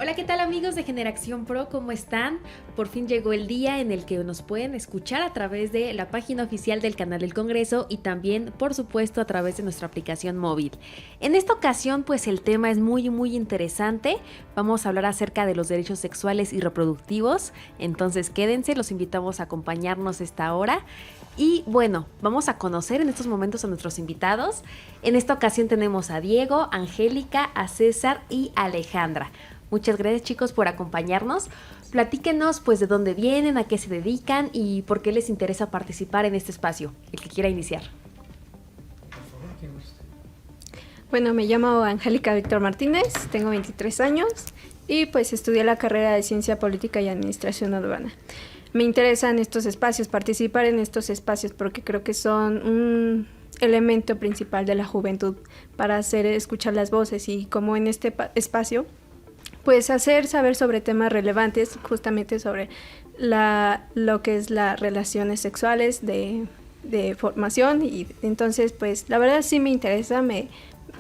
Hola, ¿qué tal amigos de Generación Pro? ¿Cómo están? Por fin llegó el día en el que nos pueden escuchar a través de la página oficial del canal del Congreso y también, por supuesto, a través de nuestra aplicación móvil. En esta ocasión, pues el tema es muy interesante. Vamos a hablar acerca de los derechos sexuales y reproductivos. Entonces, quédense, los invitamos a acompañarnos esta hora. Y bueno, vamos a conocer en estos momentos a nuestros invitados. En esta ocasión tenemos a Diego, Angélica, a César y a Alejandra. Muchas gracias, chicos, por acompañarnos. Platíquenos pues de dónde vienen, a qué se dedican y por qué les interesa participar en este espacio. El que quiera iniciar. Por favor, ¿quién gusta? Bueno, me llamo Angélica Víctor Martínez, tengo 23 años y pues estudié la carrera de Ciencia Política y Administración Urbana. Me interesan estos espacios, participar en estos espacios porque creo que son un elemento principal de la juventud para hacer escuchar las voces y como en este espacio pues hacer saber sobre temas relevantes, justamente sobre lo que es las relaciones sexuales de formación. Y entonces, pues la verdad sí me interesa, me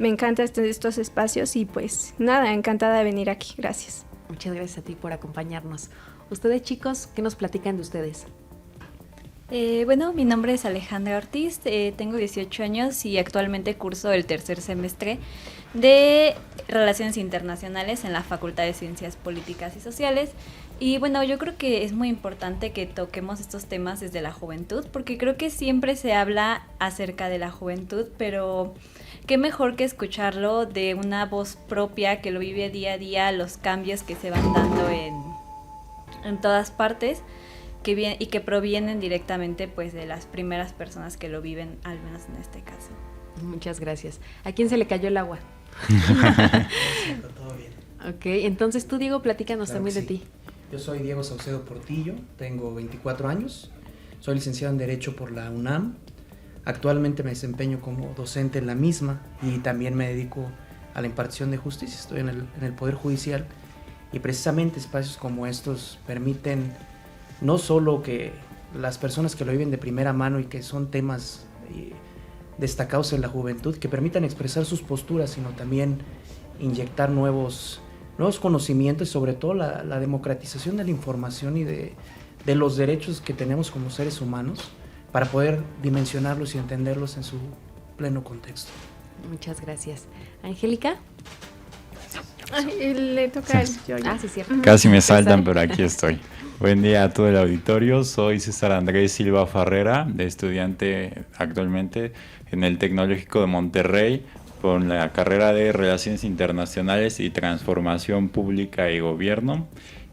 encanta estos espacios y pues nada, encantada de venir aquí. Gracias. Muchas gracias a ti por acompañarnos. Ustedes, chicos, ¿qué nos platican de ustedes? Bueno, mi nombre es Alejandra Ortiz, tengo 18 años y actualmente curso el tercer semestre de Relaciones Internacionales en la Facultad de Ciencias Políticas y Sociales. Y bueno, yo creo que es muy importante que toquemos estos temas desde la juventud, porque creo que siempre se habla acerca de la juventud, pero qué mejor que escucharlo de una voz propia que lo vive día a día, los cambios que se van dando en todas partes. Y que provienen directamente pues de las primeras personas que lo viven, al menos en este caso. Muchas gracias. ¿A quién se le cayó el agua? Todo bien. Ok, entonces tú, Diego, platícanos Claro también que de sí. ti. Yo soy Diego Saucedo Portillo, tengo 24 años, soy licenciado en Derecho por la UNAM. Actualmente me desempeño como docente en la misma y también me dedico a la impartición de justicia. Estoy en el Poder Judicial y precisamente espacios como estos permiten no solo que las personas que lo viven de primera mano y que son temas destacados en la juventud, que permitan expresar sus posturas, sino también inyectar nuevos conocimientos y sobre todo la democratización de la información y de los derechos que tenemos como seres humanos para poder dimensionarlos y entenderlos en su pleno contexto. Muchas gracias. Angélica. Ay, le toca a él. Sí, cierto. Casi me saltan, pero aquí estoy. Buen día a todo el auditorio, soy César Andrés Silva Farrera, de estudiante actualmente en el Tecnológico de Monterrey con la carrera de Relaciones Internacionales y Transformación Pública y Gobierno.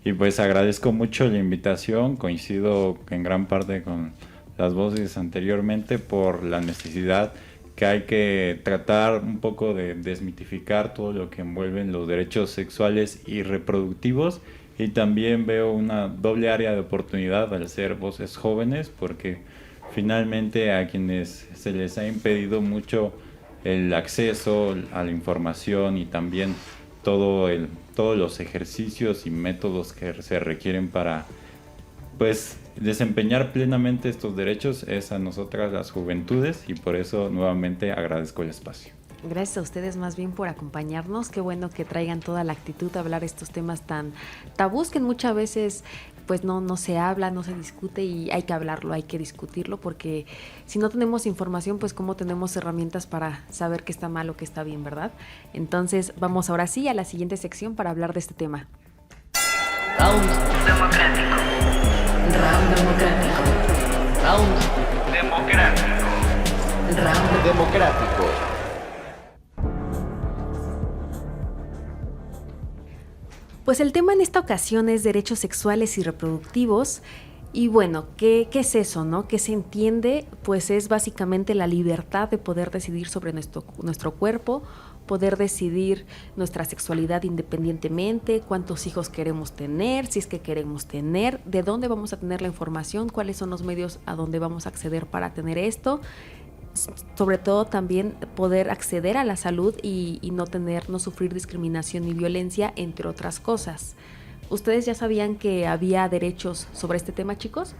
Y pues agradezco mucho la invitación, coincido en gran parte con las voces anteriormente por la necesidad que hay que tratar un poco de desmitificar todo lo que envuelven los derechos sexuales y reproductivos. Y también veo una doble área de oportunidad al ser voces jóvenes, porque finalmente a quienes se les ha impedido mucho el acceso a la información y también todos los ejercicios y métodos que se requieren para pues desempeñar plenamente estos derechos es a nosotras las juventudes, y por eso nuevamente agradezco el espacio. Gracias a ustedes más bien por acompañarnos. Qué bueno que traigan toda la actitud a hablar estos temas tan tabús que muchas veces pues no se habla, no se discute, y hay que hablarlo, hay que discutirlo, porque si no tenemos información, pues cómo tenemos herramientas para saber qué está mal o qué está bien, ¿verdad? Entonces vamos ahora sí a la siguiente sección para hablar de este tema. Round democrático. Round democrático. Round democrático. Round democrático. Pues el tema en esta ocasión es derechos sexuales y reproductivos. Y bueno, ¿qué es eso, no? ¿Qué se entiende? Pues es básicamente la libertad de poder decidir sobre nuestro cuerpo, poder decidir nuestra sexualidad independientemente, cuántos hijos queremos tener, si es que queremos tener, de dónde vamos a tener la información, cuáles son los medios a donde vamos a acceder para tener esto. Sobre todo también poder acceder a la salud y no sufrir discriminación ni violencia, entre otras cosas. ¿Ustedes ya sabían que había derechos sobre este tema, chicos?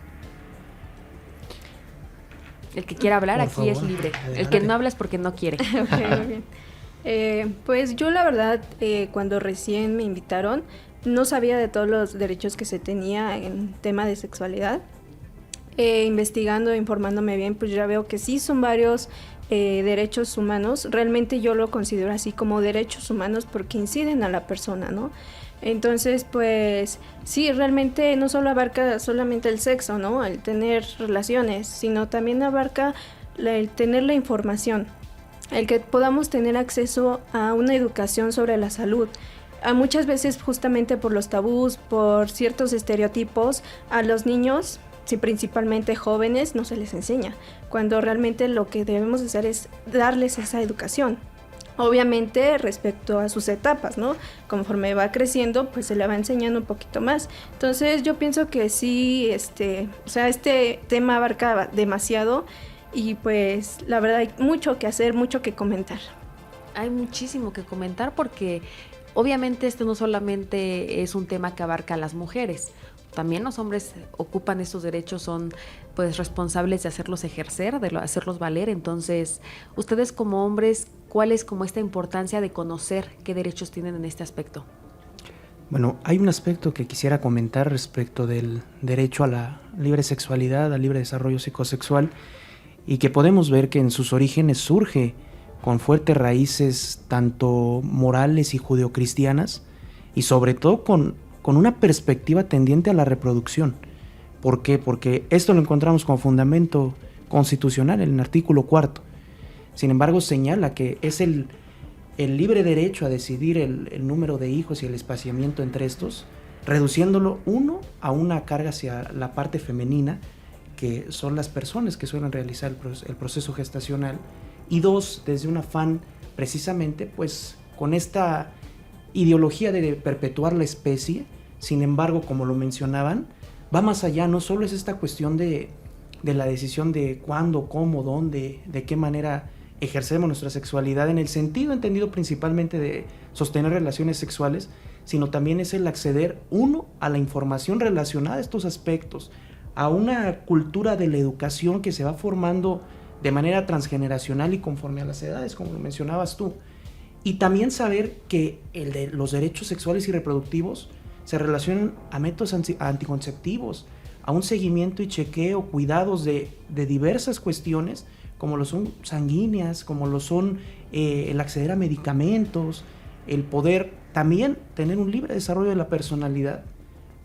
El que quiera hablar, Por aquí es favor, libre. adelante. El que no habla es porque no quiere. Okay, muy bien. Pues yo la verdad, cuando recién me invitaron, no sabía de todos los derechos que se tenía en tema de sexualidad. Investigando, informándome bien, pues ya veo que sí son varios derechos humanos. Realmente yo lo considero así como derechos humanos porque inciden a la persona, ¿no? Entonces, pues sí, realmente no solo abarca solamente el sexo, ¿no? El tener relaciones, sino también abarca el tener la información, el que podamos tener acceso a una educación sobre la salud. A muchas veces justamente por los tabús, por ciertos estereotipos, a los niños, sí, principalmente jóvenes, no se les enseña, cuando realmente lo que debemos hacer es darles esa educación. Obviamente respecto a sus etapas, ¿no? Conforme va creciendo, pues se le va enseñando un poquito más. Entonces yo pienso que sí, este tema abarca demasiado y pues la verdad hay mucho que hacer, mucho que comentar. Hay muchísimo que comentar porque obviamente esto no solamente es un tema que abarca a las mujeres, también los hombres ocupan estos derechos, son pues responsables de hacerlos ejercer, de hacerlos valer. Entonces, ustedes como hombres, ¿cuál es como esta importancia de conocer qué derechos tienen en este aspecto? Bueno, hay un aspecto que quisiera comentar respecto del derecho a la libre sexualidad, al libre desarrollo psicosexual, y que podemos ver que en sus orígenes surge con fuertes raíces tanto morales y judeocristianas, y sobre todo con una perspectiva tendiente a la reproducción. ¿Por qué? Porque esto lo encontramos como fundamento constitucional en el artículo 4. Sin embargo, señala que es el libre derecho a decidir el número de hijos y el espaciamiento entre estos, reduciéndolo uno a una carga hacia la parte femenina, que son las personas que suelen realizar el proceso gestacional, y dos, desde un afán precisamente pues con esta ideología de perpetuar la especie. Sin embargo, como lo mencionaban, va más allá, no solo es esta cuestión de la decisión de cuándo, cómo, dónde, de qué manera ejercemos nuestra sexualidad, en el sentido entendido principalmente de sostener relaciones sexuales, sino también es el acceder, uno, a la información relacionada a estos aspectos, a una cultura de la educación que se va formando de manera transgeneracional y conforme a las edades, como lo mencionabas tú. Y también saber que los derechos sexuales y reproductivos se relacionan a métodos anticonceptivos, a un seguimiento y chequeo, cuidados de diversas cuestiones, como lo son sanguíneas, como lo son el acceder a medicamentos, el poder también tener un libre desarrollo de la personalidad,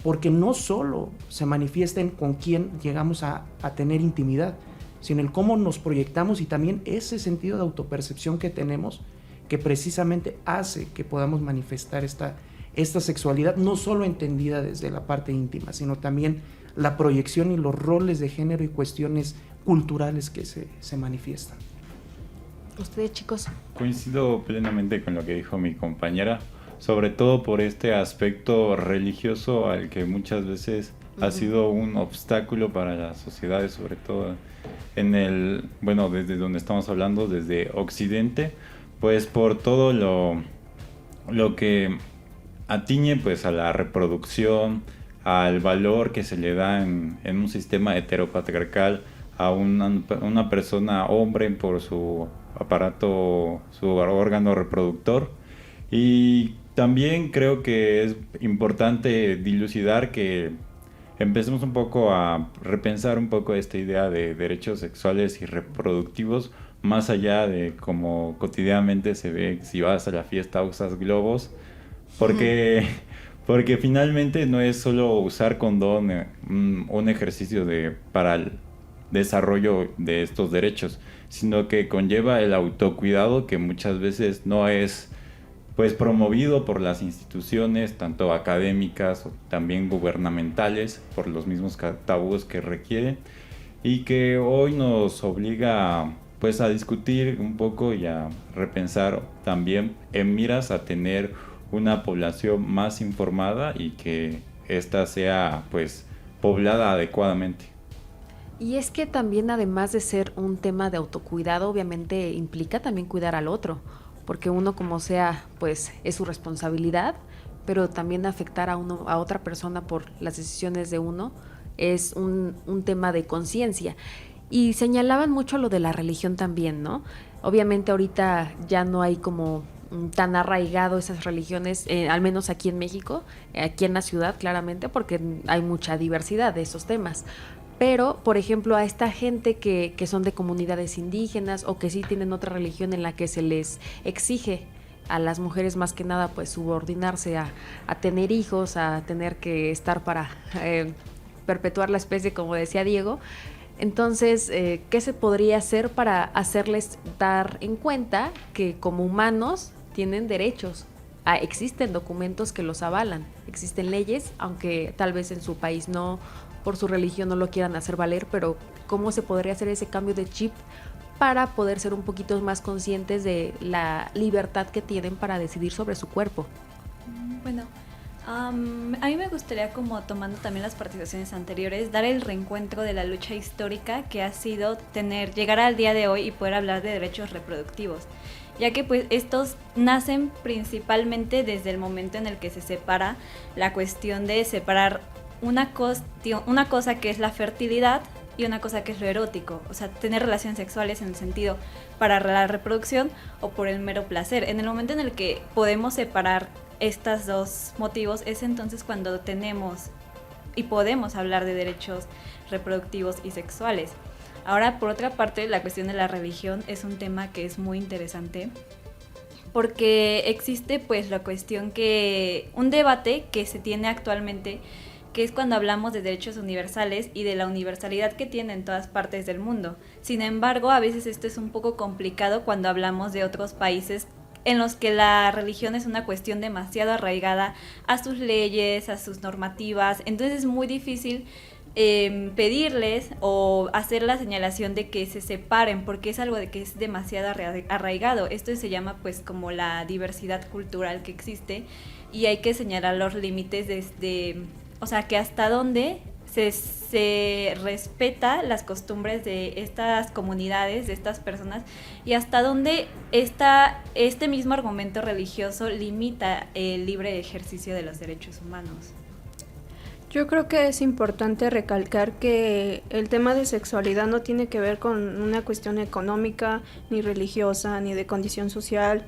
porque no solo se manifiesta en con quién llegamos a tener intimidad, sino el cómo nos proyectamos y también ese sentido de autopercepción que tenemos, que precisamente hace que podamos manifestar esta sexualidad, no solo entendida desde la parte íntima, sino también la proyección y los roles de género y cuestiones culturales que se manifiestan. ¿Ustedes, chicos? Coincido plenamente con lo que dijo mi compañera, sobre todo por este aspecto religioso al que muchas veces ha sido un obstáculo para las sociedades, sobre todo desde donde estamos hablando, desde Occidente, pues por todo lo que atiñe pues a la reproducción, al valor que se le da en un sistema heteropatriarcal a una persona hombre por su aparato, su órgano reproductor. Y también creo que es importante dilucidar que empecemos un poco a repensar un poco esta idea de derechos sexuales y reproductivos, más allá de cómo cotidianamente se ve si vas a la fiesta usas globos, porque finalmente no es solo usar condón un ejercicio para el desarrollo de estos derechos, sino que conlleva el autocuidado que muchas veces no es pues promovido por las instituciones, tanto académicas o también gubernamentales, por los mismos tabúes que requiere, y que hoy nos obliga pues a discutir un poco y a repensar también en miras a tener una población más informada y que ésta sea pues poblada adecuadamente. Y es que también, además de ser un tema de autocuidado, obviamente implica también cuidar al otro, porque uno como sea, pues es su responsabilidad, pero también afectar a otra persona por las decisiones de uno es un tema de conciencia. Y señalaban mucho lo de la religión también, ¿no? Obviamente ahorita ya no hay como tan arraigado esas religiones, al menos aquí en México, aquí en la ciudad claramente, porque hay mucha diversidad de esos temas. Pero, por ejemplo, a esta gente que son de comunidades indígenas o que sí tienen otra religión en la que se les exige a las mujeres más que nada pues subordinarse a tener hijos, a tener que estar para perpetuar la especie, como decía Diego. Entonces, ¿qué se podría hacer para hacerles dar en cuenta que como humanos tienen derechos? Existen documentos que los avalan, existen leyes, aunque tal vez en su país no, por su religión no lo quieran hacer valer, pero ¿cómo se podría hacer ese cambio de chip para poder ser un poquito más conscientes de la libertad que tienen para decidir sobre su cuerpo? Bueno, a mí me gustaría, como tomando también las participaciones anteriores, dar el reencuentro de la lucha histórica que ha sido llegar al día de hoy y poder hablar de derechos reproductivos, ya que pues estos nacen principalmente desde el momento en el que se separa la cuestión de separar una cosa que es la fertilidad y una cosa que es lo erótico, o sea, tener relaciones sexuales en el sentido para la reproducción o por el mero placer. En el momento en el que podemos separar estos dos motivos es entonces cuando tenemos y podemos hablar de derechos reproductivos y sexuales. Ahora, por otra parte, la cuestión de la religión es un tema que es muy interesante porque existe pues la cuestión un debate que se tiene actualmente, que es cuando hablamos de derechos universales y de la universalidad que tiene en todas partes del mundo. Sin embargo, a veces esto es un poco complicado cuando hablamos de otros países en los que la religión es una cuestión demasiado arraigada a sus leyes, a sus normativas. Entonces es muy difícil pedirles o hacer la señalación de que se separen, porque es algo de que es demasiado arraigado. Esto se llama pues como la diversidad cultural que existe, y hay que señalar los límites desde, o sea, que hasta dónde se respeta las costumbres de estas comunidades, de estas personas, y hasta dónde este mismo argumento religioso limita el libre ejercicio de los derechos humanos. Yo creo que es importante recalcar que el tema de sexualidad no tiene que ver con una cuestión económica, ni religiosa, ni de condición social,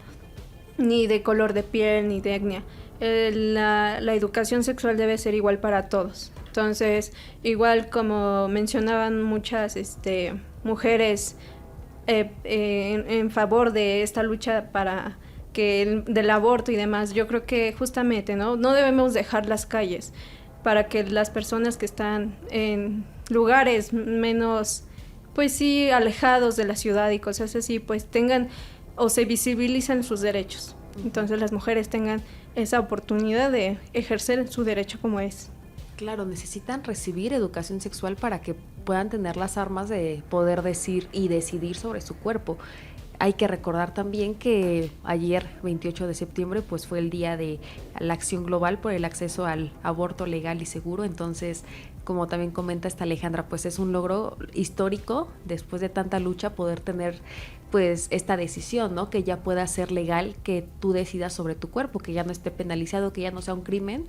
ni de color de piel, ni de etnia. La educación sexual debe ser igual para todos. Entonces, igual como mencionaban muchas mujeres en favor de esta lucha para del aborto y demás, yo creo que justamente no debemos dejar las calles para que las personas que están en lugares menos, pues sí, alejados de la ciudad y cosas así, pues tengan o se visibilicen sus derechos. Entonces las mujeres tengan esa oportunidad de ejercer su derecho como es. Claro, necesitan recibir educación sexual para que puedan tener las armas de poder decir y decidir sobre su cuerpo. Hay que recordar también que ayer, 28 de septiembre, pues fue el día de la acción global por el acceso al aborto legal y seguro. Entonces, como también comenta esta Alejandra, pues es un logro histórico después de tanta lucha poder tener pues esta decisión, ¿no? Que ya pueda ser legal, que tú decidas sobre tu cuerpo, que ya no esté penalizado, que ya no sea un crimen,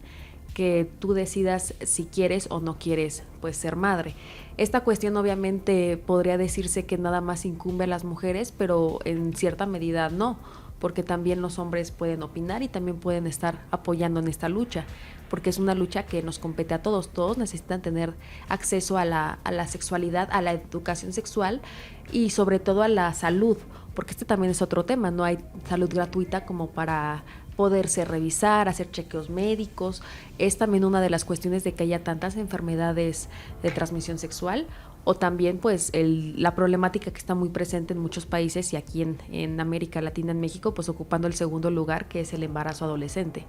que tú decidas si quieres o no quieres pues ser madre. Esta cuestión obviamente podría decirse que nada más incumbe a las mujeres, pero en cierta medida no, porque también los hombres pueden opinar y también pueden estar apoyando en esta lucha, porque es una lucha que nos compete a todos. Todos necesitan tener acceso a la sexualidad, a la educación sexual y sobre todo a la salud, porque este también es otro tema. No hay salud gratuita como para poderse revisar, hacer chequeos médicos. Es también una de las cuestiones de que haya tantas enfermedades de transmisión sexual, o también pues la problemática que está muy presente en muchos países y aquí en América Latina, en México, pues ocupando el segundo lugar, que es el embarazo adolescente.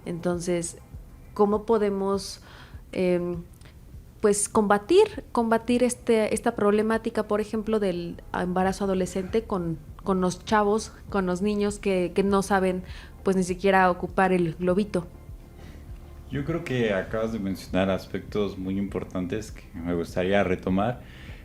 Entonces, ¿cómo podemos pues combatir esta problemática, por ejemplo, del embarazo adolescente con los chavos, con los niños que no saben pues ni siquiera ocupar el globito? Yo creo que acabas de mencionar aspectos muy importantes que me gustaría retomar.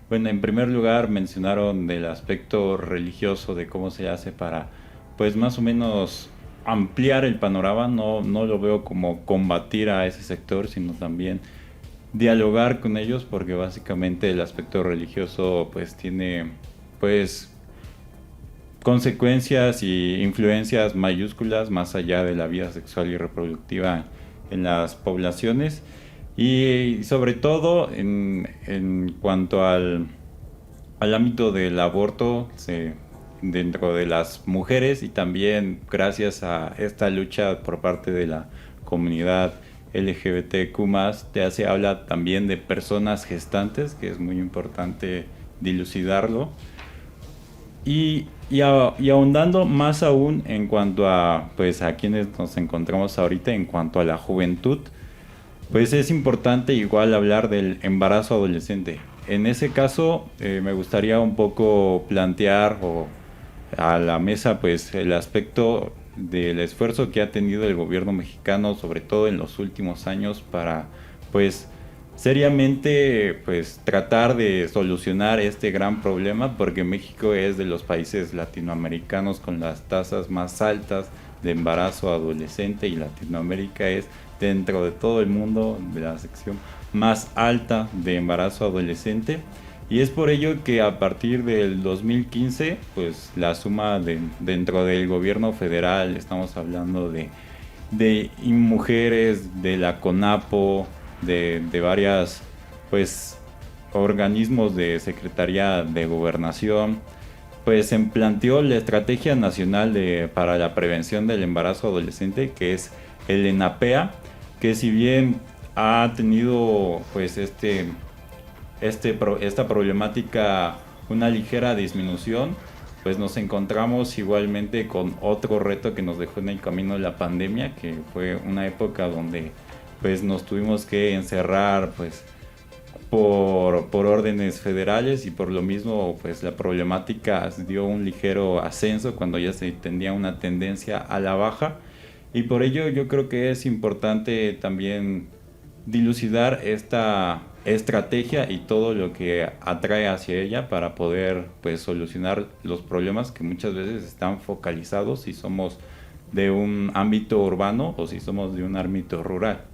Bueno, en primer lugar mencionaron del aspecto religioso, de cómo se hace para pues más o menos ampliar el panorama. No lo veo como combatir a ese sector, sino también dialogar con ellos, porque básicamente el aspecto religioso pues tiene pues consecuencias y influencias mayúsculas más allá de la vida sexual y reproductiva en las poblaciones, y sobre todo en cuanto al ámbito del aborto dentro de las mujeres, y también gracias a esta lucha por parte de la comunidad LGBTQ+, se habla también de personas gestantes, que es muy importante dilucidarlo. Y ahondando más aún en cuanto a, pues, a quienes nos encontramos ahorita, en cuanto a la juventud, pues es importante igual hablar del embarazo adolescente. En ese caso, me gustaría un poco plantear a la mesa, pues, el aspecto del esfuerzo que ha tenido el gobierno mexicano, sobre todo en los últimos años, para, pues, seriamente, pues, tratar de solucionar este gran problema, porque México es de los países latinoamericanos con las tasas más altas de embarazo adolescente, y Latinoamérica es, dentro de todo el mundo, de la sección más alta de embarazo adolescente. Y es por ello que a partir del 2015, pues la suma dentro del gobierno federal, estamos hablando de mujeres, de la CONAPO, de varias, pues, organismos de Secretaría de Gobernación, pues se planteó la Estrategia Nacional para la Prevención del Embarazo Adolescente, que es el ENAPEA, que si bien ha tenido, pues, esta problemática una ligera disminución, pues nos encontramos igualmente con otro reto que nos dejó en el camino de la pandemia, que fue una época donde, pues, nos tuvimos que encerrar, pues, por órdenes federales, y por lo mismo, pues, la problemática dio un ligero ascenso cuando ya se tenía una tendencia a la baja. Y por ello yo creo que es importante también dilucidar esta estrategia y todo lo que atrae hacia ella, para poder, pues, solucionar los problemas que muchas veces están focalizados si somos de un ámbito urbano o si somos de un ámbito rural.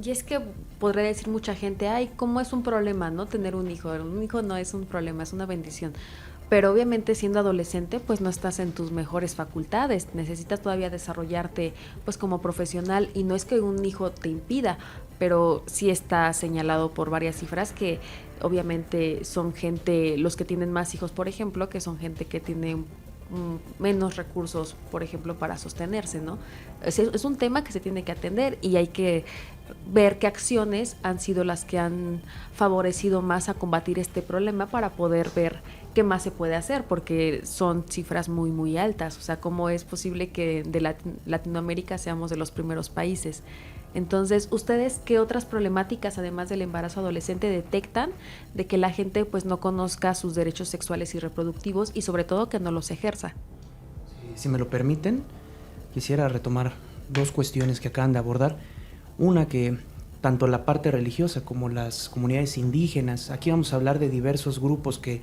Y es que podría decir mucha gente, ay, ¿cómo es un problema, no tener un hijo? Un hijo no es un problema, es una bendición. Pero obviamente siendo adolescente, pues no estás en tus mejores facultades, necesitas todavía desarrollarte, pues, como profesional, y no es que un hijo te impida, pero sí está señalado por varias cifras que obviamente son gente, los que tienen más hijos, por ejemplo, que son gente que tiene menos recursos, por ejemplo, para sostenerse, ¿no? Es un tema que se tiene que atender, y hay que ver qué acciones han sido las que han favorecido más a combatir este problema, para poder ver qué más se puede hacer, porque son cifras muy, muy altas. O sea, ¿cómo es posible que de Latinoamérica seamos de los primeros países? Entonces, ¿ustedes qué otras problemáticas, además del embarazo adolescente, detectan de que la gente, pues, no conozca sus derechos sexuales y reproductivos, y sobre todo que no los ejerza? Si me lo permiten, quisiera retomar dos cuestiones que acaban de abordar. Una, que tanto la parte religiosa como las comunidades indígenas, aquí vamos a hablar de diversos grupos que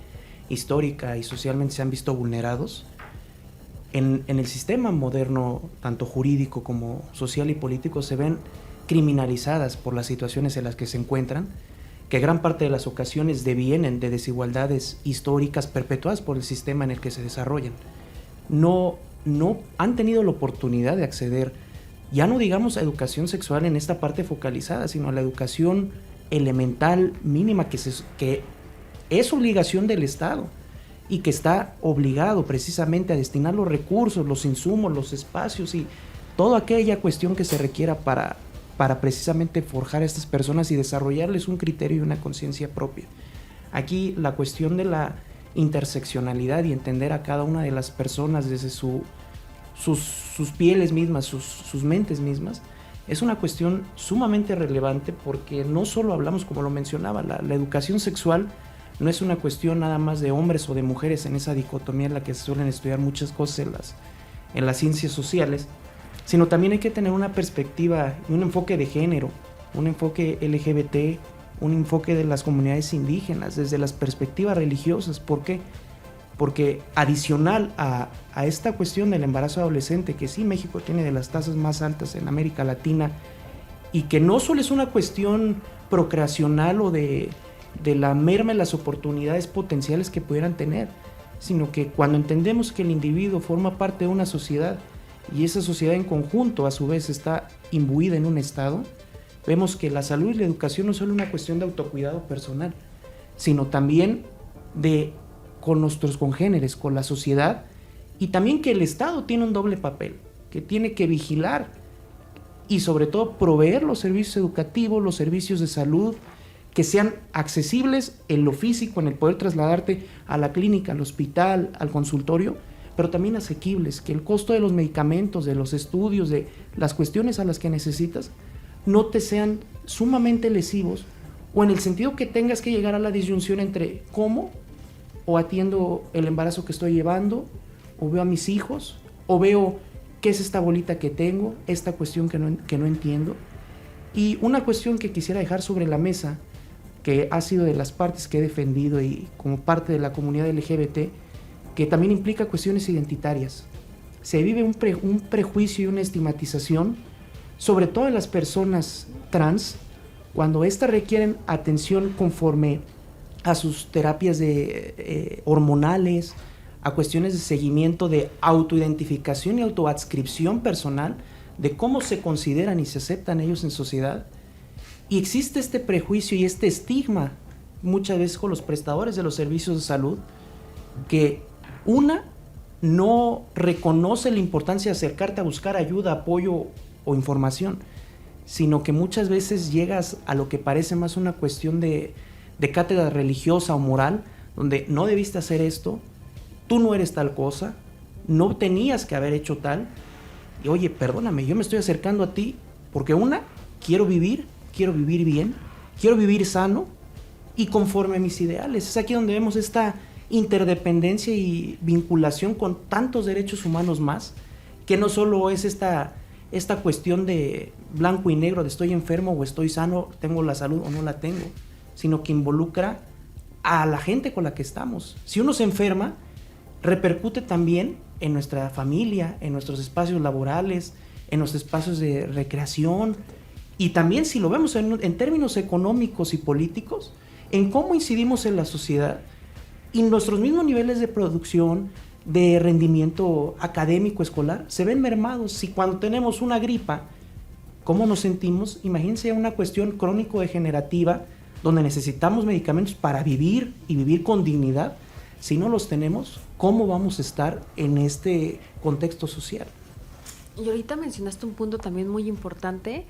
histórica y socialmente se han visto vulnerados. En el sistema moderno, tanto jurídico como social y político, se ven criminalizadas por las situaciones en las que se encuentran, que gran parte de las ocasiones devienen de desigualdades históricas perpetuadas por el sistema en el que se desarrollan. No han tenido la oportunidad de acceder, ya no digamos a educación sexual en esta parte focalizada, sino a la educación elemental mínima que es obligación del Estado, y que está obligado precisamente a destinar los recursos, los insumos, los espacios y toda aquella cuestión que se requiera para precisamente forjar a estas personas y desarrollarles un criterio y una conciencia propia. Aquí la cuestión de la interseccionalidad y entender a cada una de las personas desde sus pieles mismas, sus mentes mismas, es una cuestión sumamente relevante, porque no solo hablamos, como lo mencionaba, la educación sexual no es una cuestión nada más de hombres o de mujeres, en esa dicotomía en la que se suelen estudiar muchas cosas en las ciencias sociales, sino también hay que tener una perspectiva, un enfoque de género, un enfoque LGBT, un enfoque de las comunidades indígenas, desde las perspectivas religiosas. ¿Por qué? Porque adicional a esta cuestión del embarazo adolescente, que sí, México tiene de las tasas más altas en América Latina, y que no solo es una cuestión procreacional o de la merma en las oportunidades potenciales que pudieran tener, sino que cuando entendemos que el individuo forma parte de una sociedad y esa sociedad en conjunto a su vez está imbuida en un Estado, vemos que la salud y la educación no es solo una cuestión de autocuidado personal, sino también con nuestros congéneres, con la sociedad, y también que el Estado tiene un doble papel, que tiene que vigilar y sobre todo proveer los servicios educativos, los servicios de salud, que sean accesibles en lo físico, en el poder trasladarte a la clínica, al hospital, al consultorio, pero también asequibles, que el costo de los medicamentos, de los estudios, de las cuestiones a las que necesitas, no te sean sumamente lesivos, o en el sentido que tengas que llegar a la disyunción entre cómo o atiendo el embarazo que estoy llevando, o veo a mis hijos, o veo qué es esta bolita que tengo, esta cuestión que no entiendo. Y una cuestión que quisiera dejar sobre la mesa, que ha sido de las partes que he defendido y como parte de la comunidad LGBT, que también implica cuestiones identitarias. Se vive un prejuicio y una estigmatización, sobre todo en las personas trans, cuando éstas requieren atención conforme a sus terapias hormonales, a cuestiones de seguimiento de autoidentificación y autoadscripción personal, de cómo se consideran y se aceptan ellos en sociedad. Y existe este prejuicio y este estigma muchas veces con los prestadores de los servicios de salud, que no reconoce la importancia de acercarte a buscar ayuda, apoyo o información, sino que muchas veces llegas a lo que parece más una cuestión de cátedra religiosa o moral, donde no debiste hacer esto, tú no eres tal cosa, no tenías que haber hecho tal, y oye, perdóname, yo me estoy acercando a ti porque quiero vivir bien, quiero vivir sano y conforme a mis ideales. Es aquí donde vemos esta interdependencia y vinculación con tantos derechos humanos más, que no solo es esta cuestión de blanco y negro, de estoy enfermo o estoy sano, tengo la salud o no la tengo, sino que involucra a la gente con la que estamos. Si uno se enferma, repercute también en nuestra familia, en nuestros espacios laborales, en nuestros espacios de recreación, y también si lo vemos en términos económicos y políticos, en cómo incidimos en la sociedad y nuestros mismos niveles de producción, de rendimiento académico escolar, se ven mermados. Si cuando tenemos una gripa, ¿cómo nos sentimos? Imagínense una cuestión crónico-degenerativa donde necesitamos medicamentos para vivir y vivir con dignidad. Si no los tenemos, ¿cómo vamos a estar en este contexto social? Y ahorita mencionaste un punto también muy importante,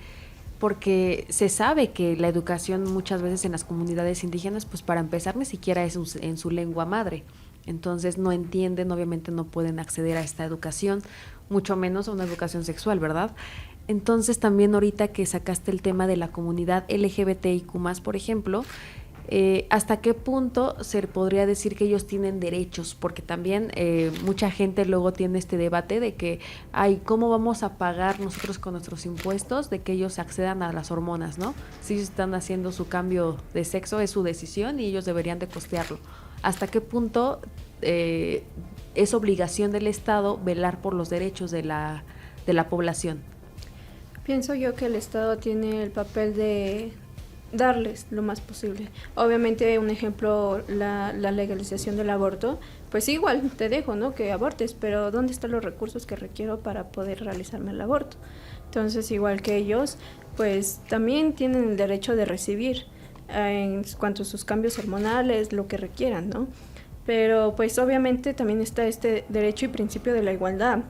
porque se sabe que la educación muchas veces en las comunidades indígenas, pues para empezar ni siquiera es en su lengua madre. Entonces no entienden, obviamente no pueden acceder a esta educación, mucho menos a una educación sexual, ¿verdad? Entonces también ahorita que sacaste el tema de la comunidad LGBTIQ+, por ejemplo, ¿hasta qué punto se podría decir que ellos tienen derechos? Porque también mucha gente luego tiene este debate de que, ¿cómo vamos a pagar nosotros con nuestros impuestos de que ellos accedan a las hormonas, ¿no? Si ellos están haciendo su cambio de sexo, es su decisión y ellos deberían de costearlo. ¿Hasta qué punto es obligación del Estado velar por los derechos de la población? Pienso yo que el Estado tiene el papel de darles lo más posible. Obviamente, un ejemplo, la legalización del aborto, pues igual te dejo, ¿no?, que abortes, pero ¿dónde están los recursos que requiero para poder realizarme el aborto? Entonces, igual que ellos, pues también tienen el derecho de recibir en cuanto a sus cambios hormonales, lo que requieran, ¿no? Pero pues obviamente también está este derecho y principio de la igualdad,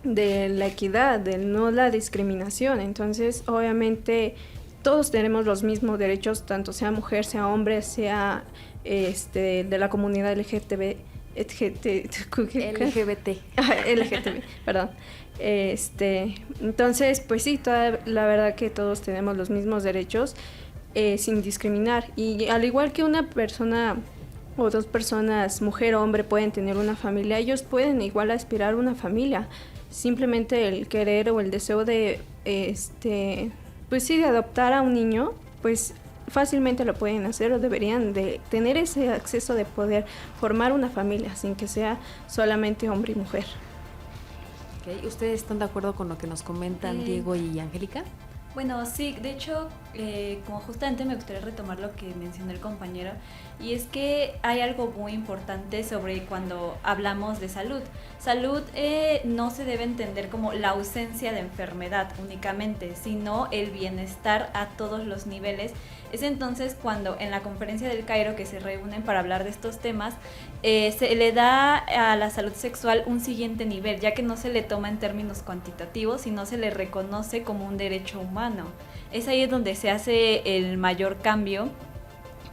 de la equidad, de no la discriminación. Entonces, obviamente todos tenemos los mismos derechos, tanto sea mujer, sea hombre, sea de la comunidad LGTB, perdón. Entonces, pues sí, la verdad que todos tenemos los mismos derechos, sin discriminar. Y al igual que una persona o dos personas, mujer o hombre, pueden tener una familia, ellos pueden igual aspirar a una familia. Simplemente el querer o el deseo de pues sí, de adoptar a un niño, pues fácilmente lo pueden hacer, o deberían de tener ese acceso de poder formar una familia sin que sea solamente hombre y mujer. Okay. ¿Ustedes están de acuerdo con lo que nos comentan Diego y Angélica? Bueno, sí, de hecho, como justamente me gustaría retomar lo que mencionó el compañero, y es que hay algo muy importante sobre cuando hablamos de salud. Salud no se debe entender como la ausencia de enfermedad únicamente, sino el bienestar a todos los niveles. Es entonces cuando en la conferencia del Cairo, que se reúnen para hablar de estos temas, se le da a la salud sexual un siguiente nivel, ya que no se le toma en términos cuantitativos, sino se le reconoce como un derecho humano. Es ahí donde se hace el mayor cambio,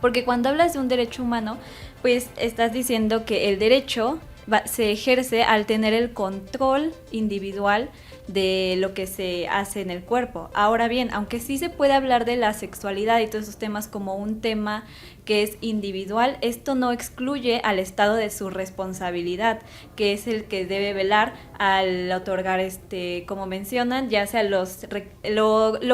porque cuando hablas de un derecho humano, pues estás diciendo que el derecho se ejerce al tener el control individual de lo que se hace en el cuerpo. Ahora bien, aunque sí se puede hablar de la sexualidad y todos esos temas como un tema que es individual, esto no excluye al Estado de su responsabilidad, que es el que debe velar al otorgar, como mencionan, ya sea lo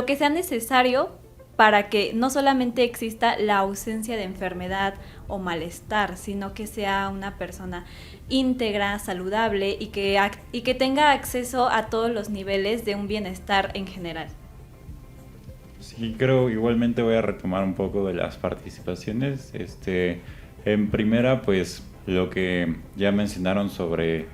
que sea necesario para que no solamente exista la ausencia de enfermedad o malestar, sino que sea una persona íntegra, saludable y que tenga acceso a todos los niveles de un bienestar en general. Sí, creo igualmente voy a retomar un poco de las participaciones. En primera, pues lo que ya mencionaron sobre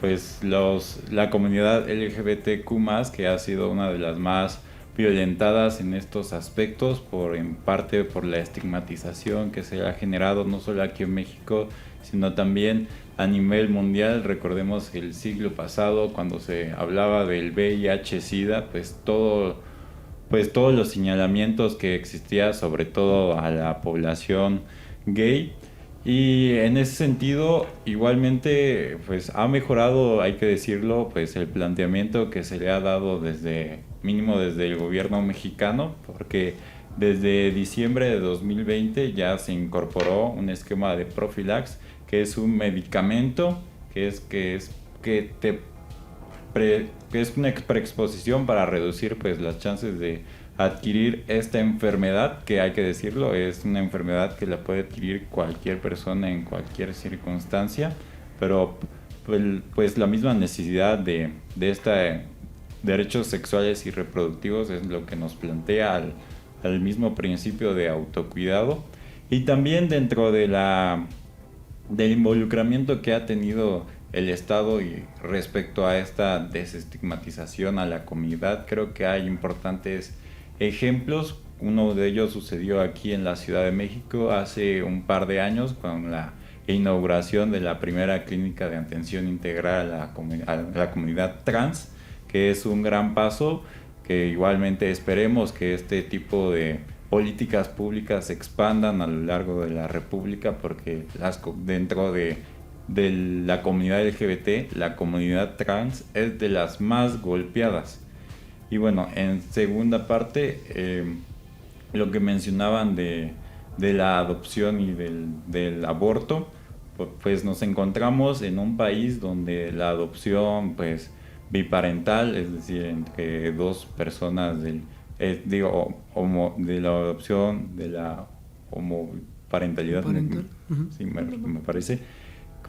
pues la comunidad LGBTQ+, que ha sido una de las más violentadas en estos aspectos, en parte por la estigmatización que se ha generado no solo aquí en México, sino también a nivel mundial. Recordemos el siglo pasado, cuando se hablaba del VIH-Sida, pues todos los señalamientos que existía, sobre todo a la población gay. Y en ese sentido, igualmente, pues ha mejorado, hay que decirlo, pues el planteamiento que se le ha dado mínimo desde el gobierno mexicano, porque desde diciembre de 2020 ya se incorporó un esquema de Profilax, que es un medicamento que es una preexposición para reducir pues las chances de adquirir esta enfermedad, que hay que decirlo, es una enfermedad que la puede adquirir cualquier persona en cualquier circunstancia, pero pues la misma necesidad de derechos sexuales y reproductivos es lo que nos plantea al mismo principio de autocuidado. Y también dentro del involucramiento que ha tenido el Estado y respecto a esta desestigmatización a la comunidad, creo que hay importantes ejemplos. Uno de ellos sucedió aquí en la Ciudad de México hace un par de años con la inauguración de la primera clínica de atención integral a la comunidad trans, que es un gran paso, que igualmente esperemos que este tipo de políticas públicas se expandan a lo largo de la República, porque dentro de la comunidad LGBT, la comunidad trans es de las más golpeadas. Y bueno, en segunda parte, lo que mencionaban de la adopción y del aborto, pues nos encontramos en un país donde la adopción pues biparental, es decir, entre dos personas de la adopción, de la homoparentalidad, sí, me parece,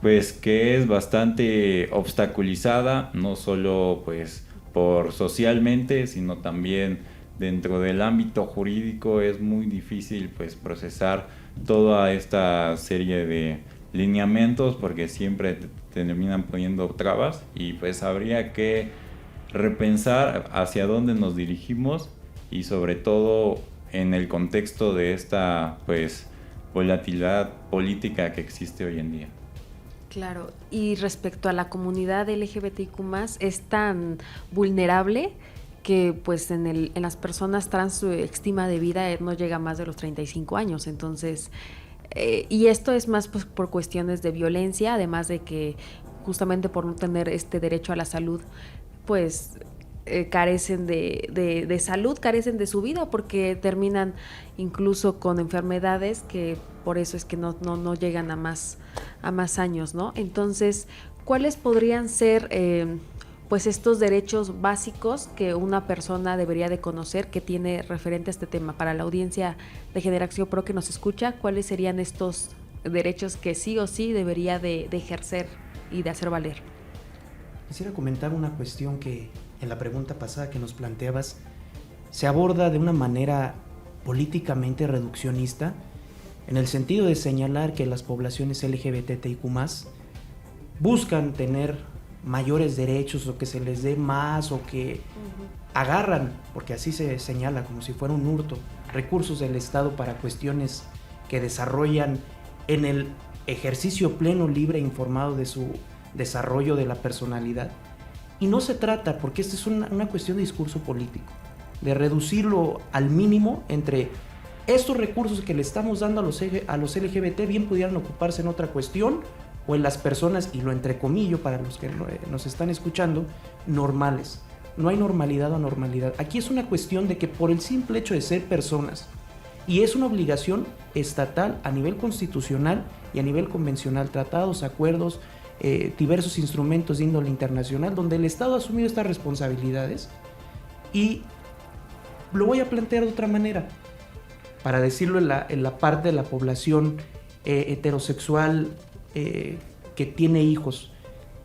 pues que es bastante obstaculizada, no solo pues por socialmente, sino también dentro del ámbito jurídico. Es muy difícil pues procesar toda esta serie de lineamientos, porque siempre terminan poniendo trabas, y pues habría que repensar hacia dónde nos dirigimos, y sobre todo en el contexto de esta pues volatilidad política que existe hoy en día. Claro, y respecto a la comunidad LGBTQ+, es tan vulnerable que pues en las personas trans su estima de vida no llega a más de los 35 años, entonces, y esto es más pues por cuestiones de violencia, además de que justamente por no tener este derecho a la salud, pues carecen de salud, carecen de su vida, porque terminan incluso con enfermedades que por eso es que no llegan a más años, ¿no? Entonces, ¿cuáles podrían ser pues estos derechos básicos que una persona debería de conocer que tiene referente a este tema? Para la audiencia de Generación Pro que nos escucha, ¿cuáles serían estos derechos que sí o sí debería de ejercer y de hacer valer? Quisiera comentar una cuestión que en la pregunta pasada que nos planteabas, se aborda de una manera políticamente reduccionista, en el sentido de señalar que las poblaciones LGBTIQ+, buscan tener mayores derechos o que se les dé más o que agarran, porque así se señala como si fuera un hurto, recursos del Estado para cuestiones que desarrollan en el ejercicio pleno, libre e informado de su desarrollo de la personalidad. Y no se trata, porque esta es una cuestión de discurso político, de reducirlo al mínimo entre estos recursos que le estamos dando a los LGBT, bien pudieran ocuparse en otra cuestión o en las personas, y lo entrecomillo para los que nos están escuchando, normales. No hay normalidad o anormalidad. Aquí es una cuestión de que por el simple hecho de ser personas, y es una obligación estatal a nivel constitucional y a nivel convencional, tratados, acuerdos, diversos instrumentos de índole internacional, donde el Estado ha asumido estas responsabilidades. Y lo voy a plantear de otra manera, para decirlo en la parte de la población heterosexual que tiene hijos.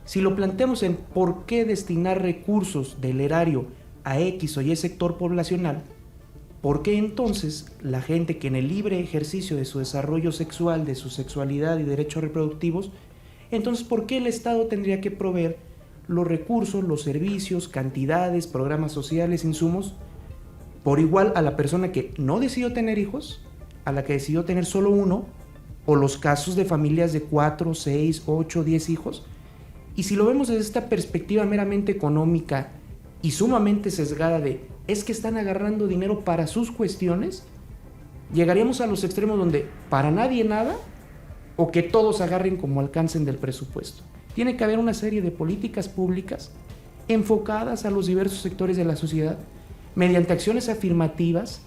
Si lo planteamos en por qué destinar recursos del erario a X o Y sector poblacional, ¿por qué entonces la gente que en el libre ejercicio de su desarrollo sexual, de su sexualidad y derechos reproductivos, entonces por qué el Estado tendría que proveer los recursos, los servicios, cantidades, programas sociales, insumos, por igual a la persona que no decidió tener hijos, a la que decidió tener solo uno, o los casos de familias de 4, 6, 8, 10 hijos? Y si lo vemos desde esta perspectiva meramente económica y sumamente sesgada de es que están agarrando dinero para sus cuestiones, llegaríamos a los extremos donde para nadie nada, o que todos agarren como alcancen del presupuesto. Tiene que haber una serie de políticas públicas enfocadas a los diversos sectores de la sociedad, mediante acciones afirmativas,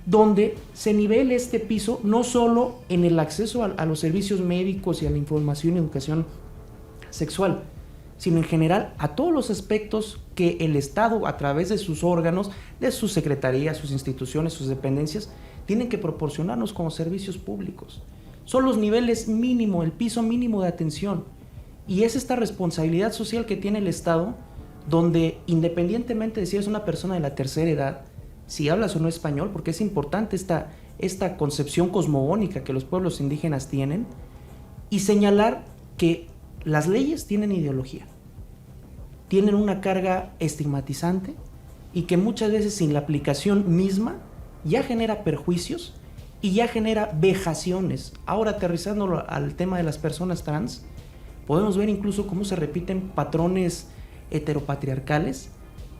donde se nivele este piso no solo en el acceso a los servicios médicos y a la información y educación sexual, sino en general a todos los aspectos que el Estado, a través de sus órganos, de sus secretarías, sus instituciones, sus dependencias, tienen que proporcionarnos como servicios públicos. Son los niveles mínimo, el piso mínimo de atención. Y es esta responsabilidad social que tiene el Estado, donde independientemente de si eres una persona de la tercera edad, si hablas o no español, porque es importante esta concepción cosmogónica que los pueblos indígenas tienen, y señalar que las leyes tienen ideología, tienen una carga estigmatizante, y que muchas veces sin la aplicación misma ya genera perjuicios y ya genera vejaciones. Ahora, aterrizándolo al tema de las personas trans, podemos ver incluso cómo se repiten patrones heteropatriarcales,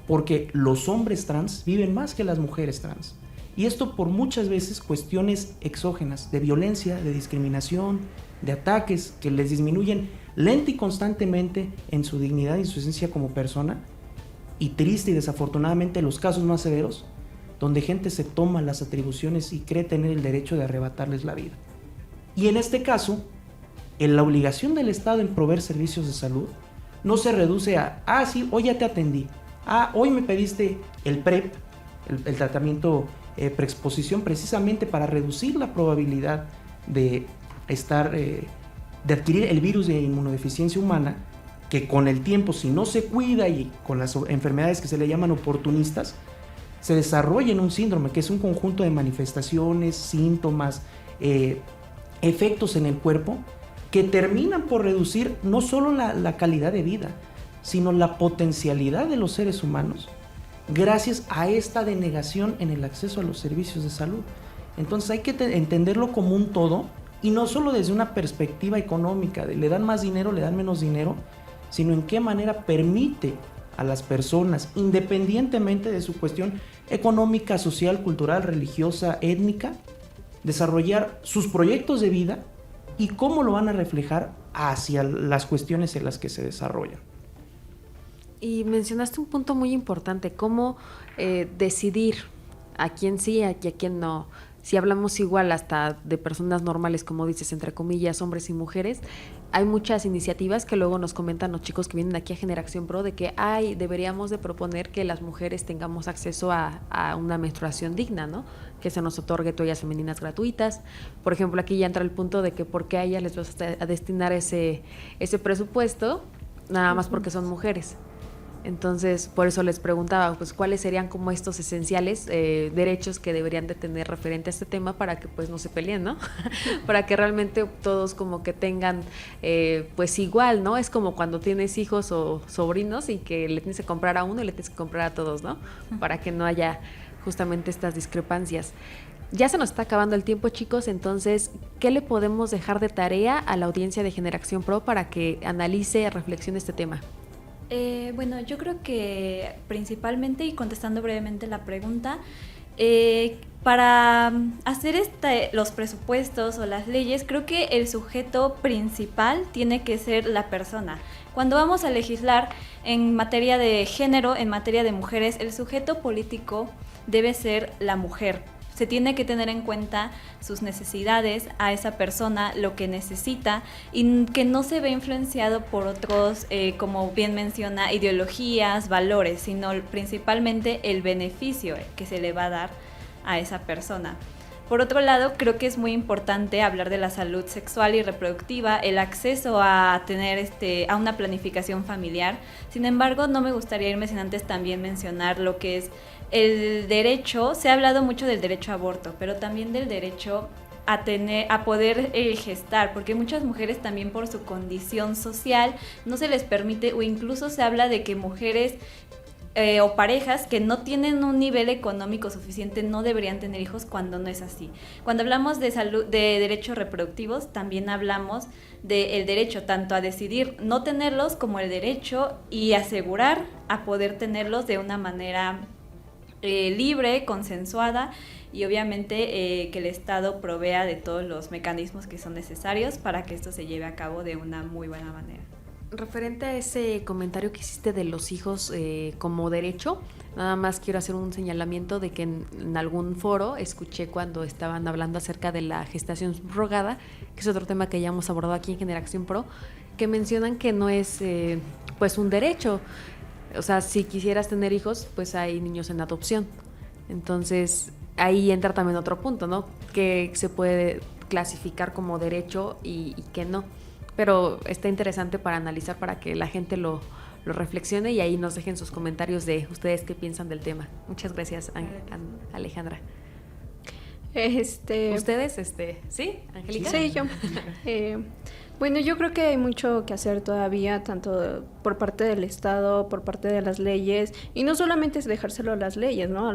porque los hombres trans viven más que las mujeres trans. Y esto por muchas veces cuestiones exógenas, de violencia, de discriminación, de ataques que les disminuyen lenta y constantemente en su dignidad y su esencia como persona. Y triste y desafortunadamente los casos más severos, donde gente se toma las atribuciones y cree tener el derecho de arrebatarles la vida. Y en este caso, en la obligación del Estado en proveer servicios de salud, no se reduce a, sí, hoy ya te atendí, hoy me pediste el PrEP, el tratamiento preexposición, precisamente para reducir la probabilidad de adquirir el virus de inmunodeficiencia humana, que con el tiempo, si no se cuida y con las enfermedades que se le llaman oportunistas, se desarrolla en un síndrome, que es un conjunto de manifestaciones, síntomas, efectos en el cuerpo, que terminan por reducir no solo la calidad de vida, sino la potencialidad de los seres humanos, gracias a esta denegación en el acceso a los servicios de salud. Entonces hay que entenderlo como un todo, y no solo desde una perspectiva económica, de le dan más dinero, le dan menos dinero, sino en qué manera permite a las personas, independientemente de su cuestión económica, social, cultural, religiosa, étnica, desarrollar sus proyectos de vida y cómo lo van a reflejar hacia las cuestiones en las que se desarrollan. Y mencionaste un punto muy importante, cómo decidir a quién sí y a quién no. Si hablamos igual hasta de personas normales, como dices, entre comillas, hombres y mujeres, hay muchas iniciativas que luego nos comentan los chicos que vienen aquí a Generación Pro de que deberíamos de proponer que las mujeres tengamos acceso a una menstruación digna, ¿no? Que se nos otorgue toallas femeninas gratuitas. Por ejemplo, aquí ya entra el punto de que por qué a ellas les vas a destinar ese presupuesto, nada más porque son mujeres. Entonces, por eso les preguntaba, pues, ¿cuáles serían como estos esenciales derechos que deberían de tener referente a este tema para que, pues, no se peleen, ¿no? Para que realmente todos como que tengan, pues, igual, ¿no? Es como cuando tienes hijos o sobrinos y que le tienes que comprar a uno y le tienes que comprar a todos, ¿no? Para que no haya justamente estas discrepancias. Ya se nos está acabando el tiempo, chicos, entonces, ¿qué le podemos dejar de tarea a la audiencia de Generación Pro para que analice, reflexione este tema? Bueno, yo creo que principalmente, y contestando brevemente la pregunta, para hacer los presupuestos o las leyes, creo que el sujeto principal tiene que ser la persona. Cuando vamos a legislar en materia de género, en materia de mujeres, el sujeto político debe ser la mujer. Se tiene que tener en cuenta sus necesidades, a esa persona, lo que necesita, y que no se ve influenciado por otros, como bien menciona, ideologías, valores, sino principalmente el beneficio que se le va a dar a esa persona. Por otro lado, creo que es muy importante hablar de la salud sexual y reproductiva, el acceso a tener a una planificación familiar. Sin embargo, no me gustaría irme sin antes también mencionar lo que es el derecho. Se ha hablado mucho del derecho a aborto, pero también del derecho a poder gestar, porque muchas mujeres también por su condición social no se les permite, o incluso se habla de que mujeres o parejas que no tienen un nivel económico suficiente no deberían tener hijos, cuando no es así. Cuando hablamos de salud, de derechos reproductivos, también hablamos del derecho tanto a decidir no tenerlos, como el derecho y asegurar a poder tenerlos de una manera libre, consensuada, y obviamente que el Estado provea de todos los mecanismos que son necesarios para que esto se lleve a cabo de una muy buena manera. Referente a ese comentario que hiciste de los hijos como derecho, nada más quiero hacer un señalamiento de que en algún foro escuché cuando estaban hablando acerca de la gestación subrogada, que es otro tema que ya hemos abordado aquí en Generación Pro, que mencionan que no es pues un derecho. O sea, si quisieras tener hijos, pues hay niños en adopción. Entonces, ahí entra también otro punto, ¿no? Que se puede clasificar como derecho y que no. Pero está interesante para analizar, para que la gente lo reflexione, y ahí nos dejen sus comentarios de ustedes qué piensan del tema. Muchas gracias, Alejandra. ¿Ustedes? ¿Sí? ¿Angélica? Sí, yo. Bueno, yo creo que hay mucho que hacer todavía, tanto por parte del Estado, por parte de las leyes, y no solamente es dejárselo a las leyes, ¿no?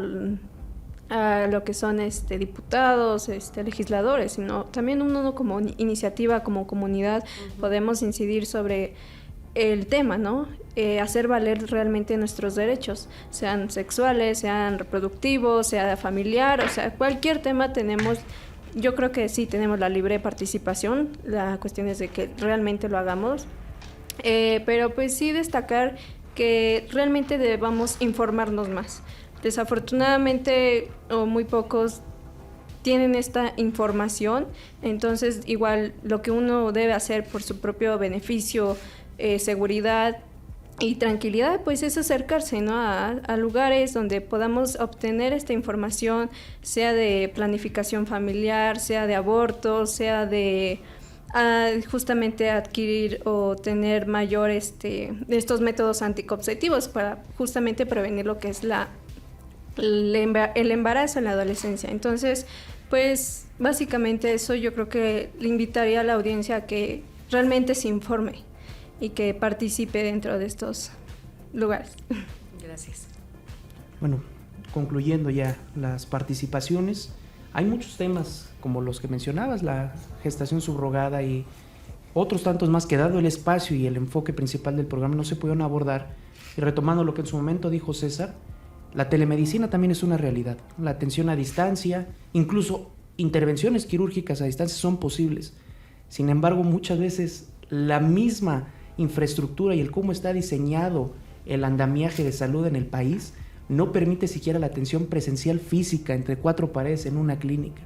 A lo que son diputados, legisladores, sino también uno como iniciativa, como comunidad, podemos incidir sobre el tema, ¿no? Hacer valer realmente nuestros derechos, sean sexuales, sean reproductivos, sea familiar, o sea, cualquier tema tenemos. Yo creo que sí tenemos la libre participación, la cuestión es de que realmente lo hagamos, pero pues sí destacar que realmente debamos informarnos más. Desafortunadamente, o muy pocos tienen esta información, entonces igual lo que uno debe hacer por su propio beneficio, seguridad y tranquilidad, pues es acercarse, ¿no? a lugares donde podamos obtener esta información, sea de planificación familiar, sea de aborto, sea de justamente adquirir o tener mayor estos métodos anticonceptivos para justamente prevenir lo que es el embarazo en la adolescencia. Entonces, pues básicamente eso, yo creo que le invitaría a la audiencia a que realmente se informe y que participe dentro de estos lugares. Gracias. Bueno, concluyendo ya las participaciones, hay muchos temas como los que mencionabas, la gestación subrogada y otros tantos más que, dado el espacio y el enfoque principal del programa, no se pudieron abordar. Y retomando lo que en su momento dijo César, la telemedicina también es una realidad. La atención a distancia, incluso intervenciones quirúrgicas a distancia son posibles. Sin embargo, muchas veces la misma infraestructura y el cómo está diseñado el andamiaje de salud en el país no permite siquiera la atención presencial física entre cuatro paredes en una clínica.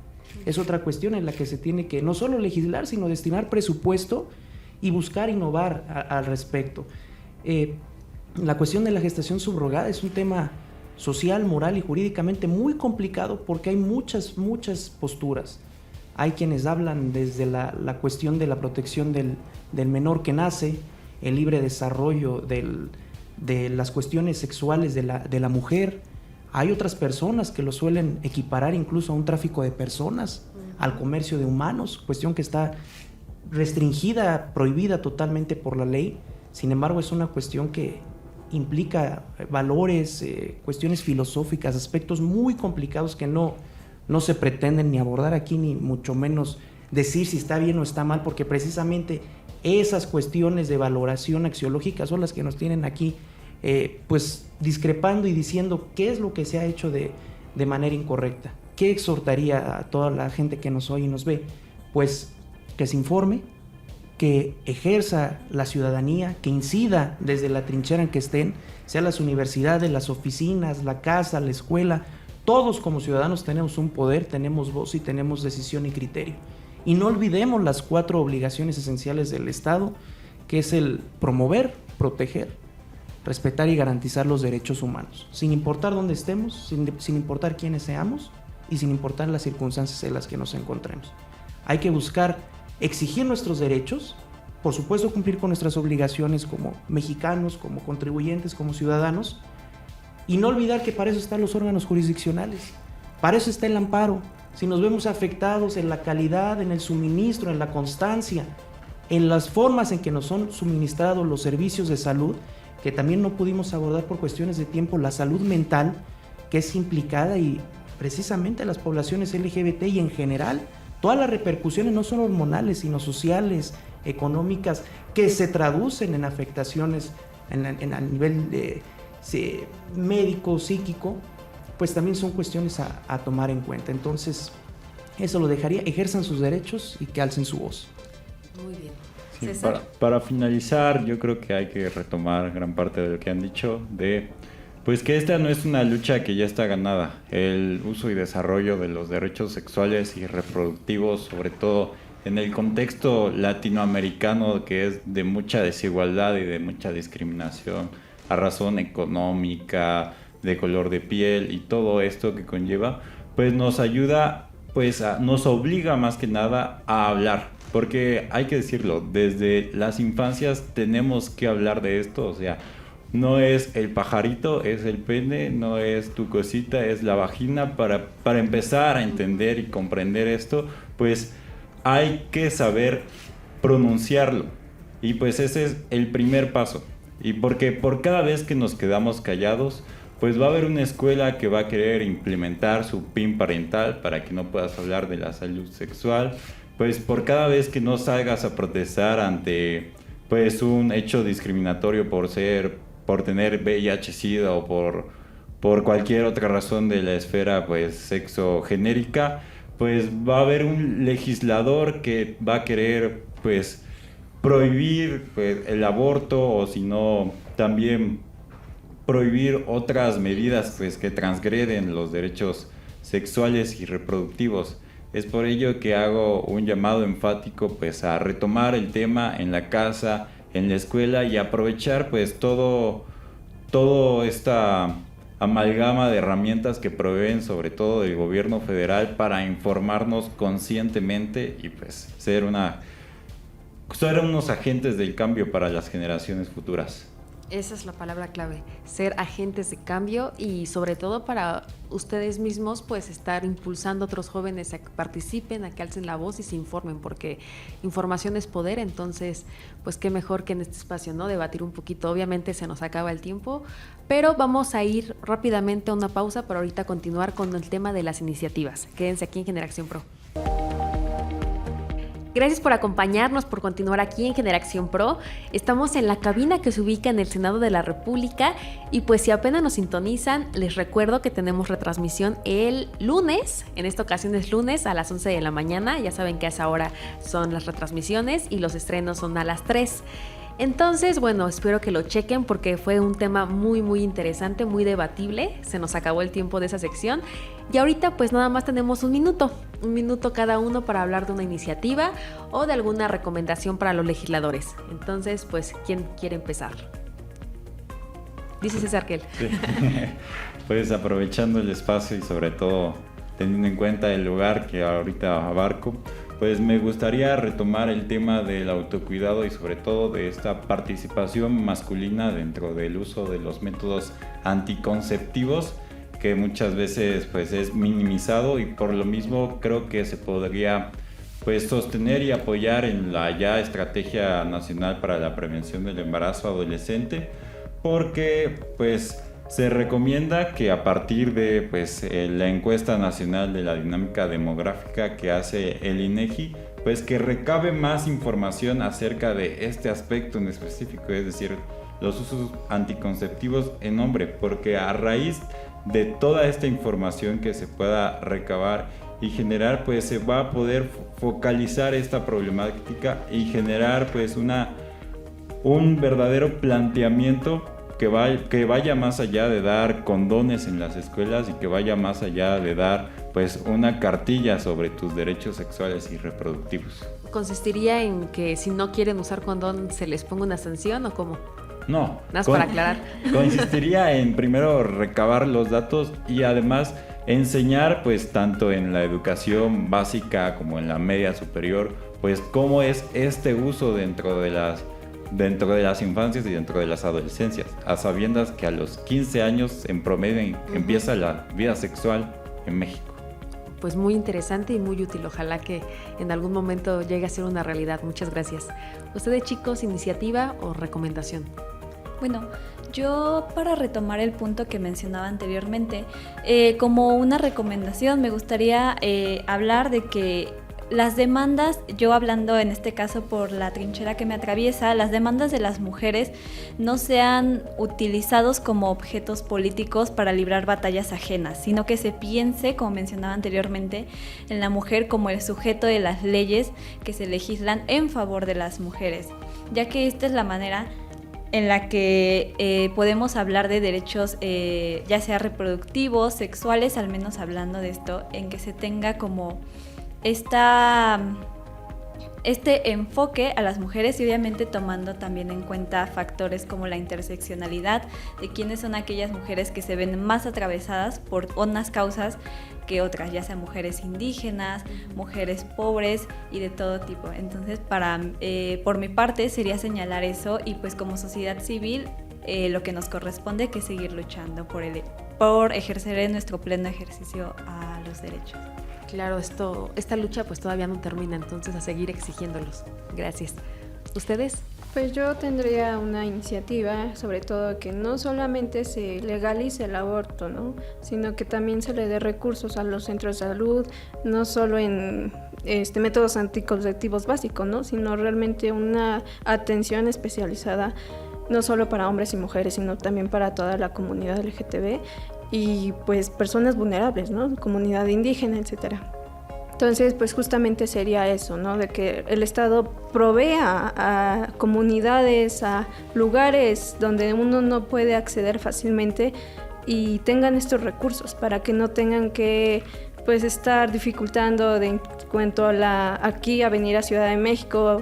Es otra cuestión en la que se tiene que no solo legislar, sino destinar presupuesto y buscar innovar al respecto. La cuestión de la gestación subrogada es un tema social, moral y jurídicamente muy complicado, porque hay muchas posturas. Hay quienes hablan desde la cuestión de la protección del menor que nace, el libre desarrollo de las cuestiones sexuales de la mujer. Hay otras personas que lo suelen equiparar incluso a un tráfico de personas, al comercio de humanos, cuestión que está restringida, prohibida totalmente por la ley. Sin embargo, es una cuestión que implica valores, cuestiones filosóficas, aspectos muy complicados que no se pretenden ni abordar aquí, ni mucho menos decir si está bien o está mal, porque precisamente esas cuestiones de valoración axiológica son las que nos tienen aquí pues discrepando y diciendo qué es lo que se ha hecho de manera incorrecta. ¿Qué exhortaría a toda la gente que nos oye y nos ve? Pues que se informe, que ejerza la ciudadanía, que incida desde la trinchera en que estén, sea las universidades, las oficinas, la casa, la escuela. Todos como ciudadanos tenemos un poder, tenemos voz y tenemos decisión y criterio. Y no olvidemos las 4 obligaciones esenciales del Estado, que es el promover, proteger, respetar y garantizar los derechos humanos, sin importar dónde estemos, sin importar quiénes seamos y sin importar las circunstancias en las que nos encontremos. Hay que buscar exigir nuestros derechos, por supuesto cumplir con nuestras obligaciones como mexicanos, como contribuyentes, como ciudadanos, y no olvidar que para eso están los órganos jurisdiccionales, para eso está el amparo. Si nos vemos afectados en la calidad, en el suministro, en la constancia, en las formas en que nos son suministrados los servicios de salud, que también no pudimos abordar por cuestiones de tiempo, la salud mental, que es implicada y precisamente las poblaciones LGBT y en general, todas las repercusiones no solo hormonales, sino sociales, económicas, que se traducen en afectaciones a nivel médico, psíquico, pues también son cuestiones a tomar en cuenta. Entonces, eso lo dejaría, ejerzan sus derechos y que alcen su voz. Muy bien. Sí, César. para finalizar, yo creo que hay que retomar gran parte de lo que han dicho, pues que esta no es una lucha que ya está ganada. El uso y desarrollo de los derechos sexuales y reproductivos, sobre todo en el contexto latinoamericano, que es de mucha desigualdad y de mucha discriminación a razón económica, de color de piel y todo esto que conlleva, pues nos ayuda, nos obliga más que nada a hablar. Porque hay que decirlo, desde las infancias tenemos que hablar de esto, o sea, no es el pajarito, es el pene, no es tu cosita, es la vagina. Para empezar a entender y comprender esto, pues hay que saber pronunciarlo. Y pues ese es el primer paso. Y porque por cada vez que nos quedamos callados, pues va a haber una escuela que va a querer implementar su PIN parental para que no puedas hablar de la salud sexual. Pues por cada vez que no salgas a protestar ante pues un hecho discriminatorio por tener VIH-Sida o por cualquier otra razón de la esfera pues sexo genérica, pues va a haber un legislador que va a querer pues prohibir pues, el aborto, o si no también prohibir otras medidas pues que transgreden los derechos sexuales y reproductivos. Es por ello que hago un llamado enfático pues a retomar el tema en la casa, en la escuela, y aprovechar pues todo esta amalgama de herramientas que proveen sobre todo del gobierno federal para informarnos conscientemente y pues ser unos agentes del cambio para las generaciones futuras. Esa es la palabra clave, ser agentes de cambio, y sobre todo para ustedes mismos pues estar impulsando a otros jóvenes a que participen, a que alcen la voz y se informen, porque información es poder. Entonces pues qué mejor que en este espacio, ¿no?, debatir un poquito. Obviamente se nos acaba el tiempo, pero vamos a ir rápidamente a una pausa para ahorita continuar con el tema de las iniciativas. Quédense aquí en Generación Pro. Gracias por acompañarnos, por continuar aquí en Generación Pro. Estamos en la cabina que se ubica en el Senado de la República, y pues si apenas nos sintonizan, les recuerdo que tenemos retransmisión el lunes, en esta ocasión es lunes a las 11 de la mañana, ya saben que a esa hora son las retransmisiones y los estrenos son a las 3. Entonces, bueno, espero que lo chequen porque fue un tema muy, muy interesante, muy debatible. Se nos acabó el tiempo de esa sección y ahorita pues nada más tenemos un minuto cada uno para hablar de una iniciativa o de alguna recomendación para los legisladores. Entonces, pues, ¿quién quiere empezar? Dice César Kel. Sí. Pues aprovechando el espacio y sobre todo teniendo en cuenta el lugar que ahorita abarco, pues me gustaría retomar el tema del autocuidado y sobre todo de esta participación masculina dentro del uso de los métodos anticonceptivos, que muchas veces pues es minimizado, y por lo mismo creo que se podría pues sostener y apoyar en la ya Estrategia Nacional para la Prevención del Embarazo Adolescente, porque pues se recomienda que a partir de pues, la encuesta nacional de la dinámica demográfica que hace el INEGI, pues que recabe más información acerca de este aspecto en específico, es decir, los usos anticonceptivos en hombre, porque a raíz de toda esta información que se pueda recabar y generar, pues se va a poder focalizar esta problemática y generar pues un verdadero planteamiento que vaya más allá de dar condones en las escuelas y que vaya más allá de dar pues una cartilla sobre tus derechos sexuales y reproductivos. ¿Consistiría en que si no quieren usar condón se les ponga una sanción o cómo? No. Nada más para aclarar. Consistiría en primero recabar los datos y además enseñar pues tanto en la educación básica como en la media superior pues cómo es este uso dentro de las infancias y dentro de las adolescencias, a sabiendas que a los 15 años en promedio empieza la vida sexual en México. Pues muy interesante y muy útil. Ojalá que en algún momento llegue a ser una realidad. Muchas gracias. ¿Ustedes, chicos, iniciativa o recomendación? Bueno, yo para retomar el punto que mencionaba anteriormente, como una recomendación me gustaría hablar de que las demandas, yo hablando en este caso por la trinchera que me atraviesa, las demandas de las mujeres no sean utilizados como objetos políticos para librar batallas ajenas, sino que se piense, como mencionaba anteriormente, en la mujer como el sujeto de las leyes que se legislan en favor de las mujeres, ya que esta es la manera en la que podemos hablar de derechos ya sea reproductivos, sexuales, al menos hablando de esto, en que se tenga como este enfoque a las mujeres y obviamente tomando también en cuenta factores como la interseccionalidad de quiénes son aquellas mujeres que se ven más atravesadas por unas causas que otras, ya sean mujeres indígenas, mujeres pobres y de todo tipo. Entonces, por mi parte sería señalar eso y pues como sociedad civil lo que nos corresponde que es seguir luchando por ejercer nuestro pleno ejercicio a los derechos. Claro, esta lucha pues todavía no termina, entonces a seguir exigiéndolos. Gracias. ¿Ustedes? Pues yo tendría una iniciativa, sobre todo que no solamente se legalice el aborto, ¿no? Sino que también se le dé recursos a los centros de salud, no solo en métodos anticonceptivos básicos, ¿no? Sino realmente una atención especializada, no solo para hombres y mujeres, sino también para toda la comunidad LGTB y pues personas vulnerables, ¿no? Comunidad indígena, etcétera. Entonces, pues justamente sería eso, ¿no? De que el Estado provea a comunidades, a lugares donde uno no puede acceder fácilmente y tengan estos recursos para que no tengan que pues estar dificultando en cuanto a aquí a venir a Ciudad de México,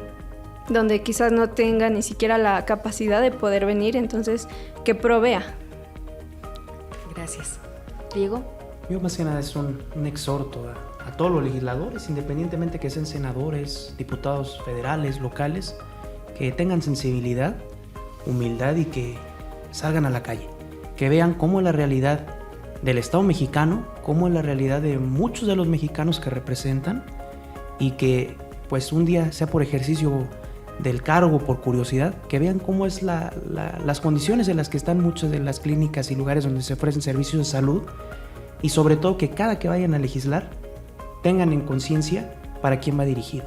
donde quizás no tengan ni siquiera la capacidad de poder venir, entonces que provea. Gracias. Diego. Yo más que nada es un exhorto a todos los legisladores, independientemente que sean senadores, diputados federales, locales, que tengan sensibilidad, humildad y que salgan a la calle, que vean cómo es la realidad del Estado mexicano, cómo es la realidad de muchos de los mexicanos que representan y que pues un día sea por ejercicio del cargo, por curiosidad, que vean cómo es las condiciones en las que están muchas de las clínicas y lugares donde se ofrecen servicios de salud y sobre todo que cada que vayan a legislar tengan en conciencia para quién va dirigido.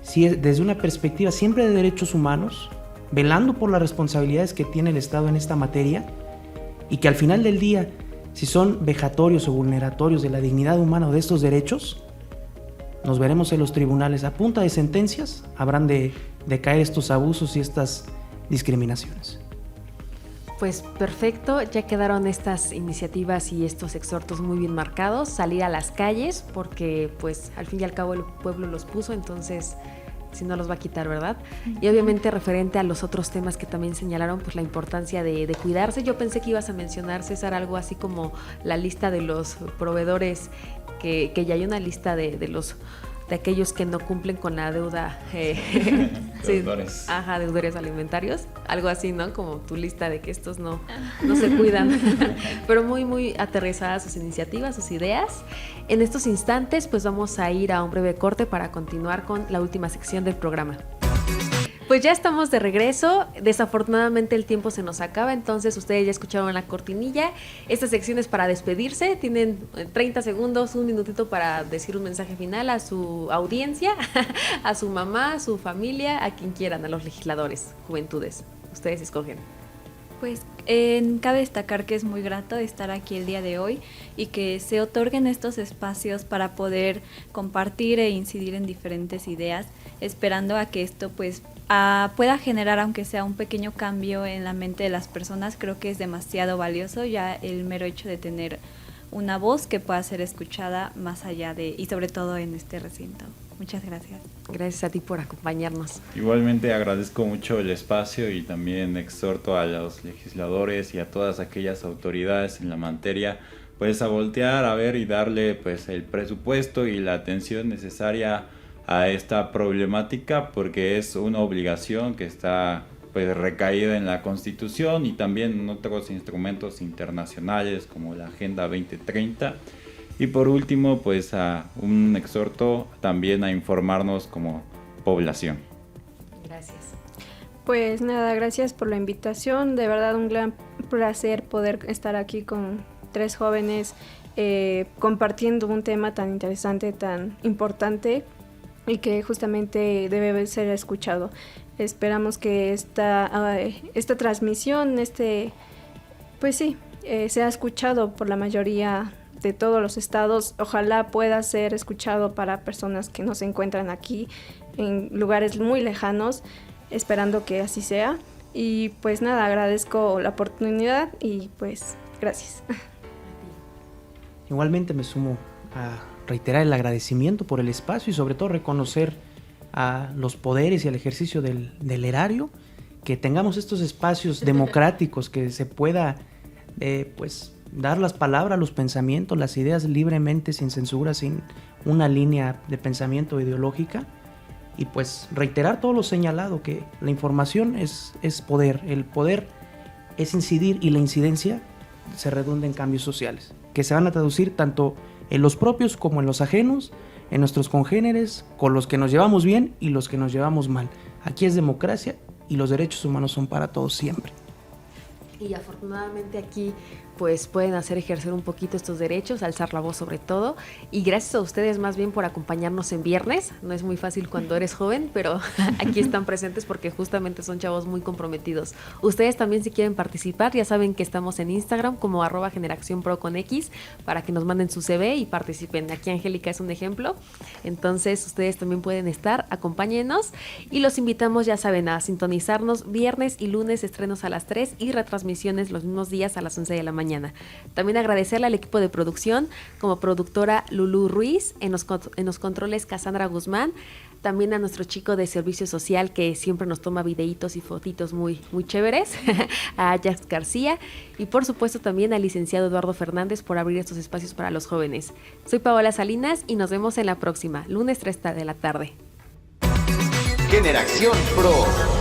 Si es desde una perspectiva siempre de derechos humanos, velando por las responsabilidades que tiene el Estado en esta materia y que al final del día, si son vejatorios o vulneratorios de la dignidad humana o de estos derechos, nos veremos en los tribunales a punta de sentencias, habrán de caer estos abusos y estas discriminaciones. Pues perfecto, ya quedaron estas iniciativas y estos exhortos muy bien marcados, salir a las calles porque pues al fin y al cabo el pueblo los puso, entonces si no los va a quitar, ¿verdad? Y obviamente referente a los otros temas que también señalaron, pues la importancia de cuidarse. Yo pensé que ibas a mencionar, César, algo así como la lista de los proveedores, que ya hay una lista de los de aquellos que no cumplen con la deuda. Deudores. Ajá, deudores alimentarios, algo así, ¿no? Como tu lista de que estos no se cuidan. Pero muy, muy aterrizadas sus iniciativas, sus ideas. En estos instantes, pues vamos a ir a un breve corte para continuar con la última sección del programa. Pues ya estamos de regreso. Desafortunadamente el tiempo se nos acaba, entonces ustedes ya escucharon la cortinilla. Esta sección es para despedirse. Tienen 30 segundos, un minutito para decir un mensaje final a su audiencia, a su mamá, a su familia, a quien quieran, a los legisladores, juventudes. Ustedes escogen. Pues cabe destacar que es muy grato estar aquí el día de hoy y que se otorguen estos espacios para poder compartir e incidir en diferentes ideas, esperando a que esto pues pueda generar, aunque sea un pequeño cambio en la mente de las personas. Creo que es demasiado valioso ya el mero hecho de tener una voz que pueda ser escuchada más allá y sobre todo en este recinto. Muchas gracias. Gracias a ti por acompañarnos. Igualmente agradezco mucho el espacio y también exhorto a los legisladores y a todas aquellas autoridades en la materia pues a voltear a ver y darle pues el presupuesto y la atención necesaria a esta problemática, porque es una obligación que está pues recaída en la Constitución y también en otros instrumentos internacionales como la Agenda 2030. Y por último, pues a un exhorto también a informarnos como población. Gracias. Pues nada, gracias por la invitación. De verdad un gran placer poder estar aquí con 3 jóvenes compartiendo un tema tan interesante, tan importante y que justamente debe ser escuchado. Esperamos que esta transmisión, pues sí, sea escuchado por la mayoría de todos los estados. Ojalá pueda ser escuchado para personas que no se encuentran aquí en lugares muy lejanos, esperando que así sea. Y pues nada, agradezco la oportunidad y pues gracias. Igualmente me sumo a reiterar el agradecimiento por el espacio y sobre todo reconocer a los poderes y al ejercicio del erario, que tengamos estos espacios democráticos, que se pueda pues dar las palabras, los pensamientos, las ideas libremente, sin censura, sin una línea de pensamiento ideológica. Y pues reiterar todo lo señalado, que la información es poder, el poder es incidir y la incidencia se redunda en cambios sociales, que se van a traducir tanto en los propios como en los ajenos, en nuestros congéneres, con los que nos llevamos bien y los que nos llevamos mal. Aquí es democracia y los derechos humanos son para todos siempre. Y afortunadamente aquí pues pueden hacer ejercer un poquito estos derechos, alzar la voz sobre todo, y gracias a ustedes más bien por acompañarnos en viernes. No es muy fácil cuando eres joven, pero aquí están presentes porque justamente son chavos muy comprometidos. Ustedes también, si quieren participar, ya saben que estamos en Instagram como @generacionpro con X para que nos manden su CV y participen. Aquí Angélica es un ejemplo, entonces ustedes también pueden estar, acompáñenos y los invitamos, ya saben, a sintonizarnos viernes y lunes, estrenos a las 3 y retransmisiones los mismos días a las 11 de la mañana. También agradecerle al equipo de producción, como productora Lulú Ruiz, en los controles Cassandra Guzmán, también a nuestro chico de servicio social que siempre nos toma videitos y fotitos muy, muy chéveres, a Ajax García, y por supuesto también al licenciado Eduardo Fernández por abrir estos espacios para los jóvenes. Soy Paola Salinas y nos vemos en la próxima, lunes 3 de la tarde. Generación Pro.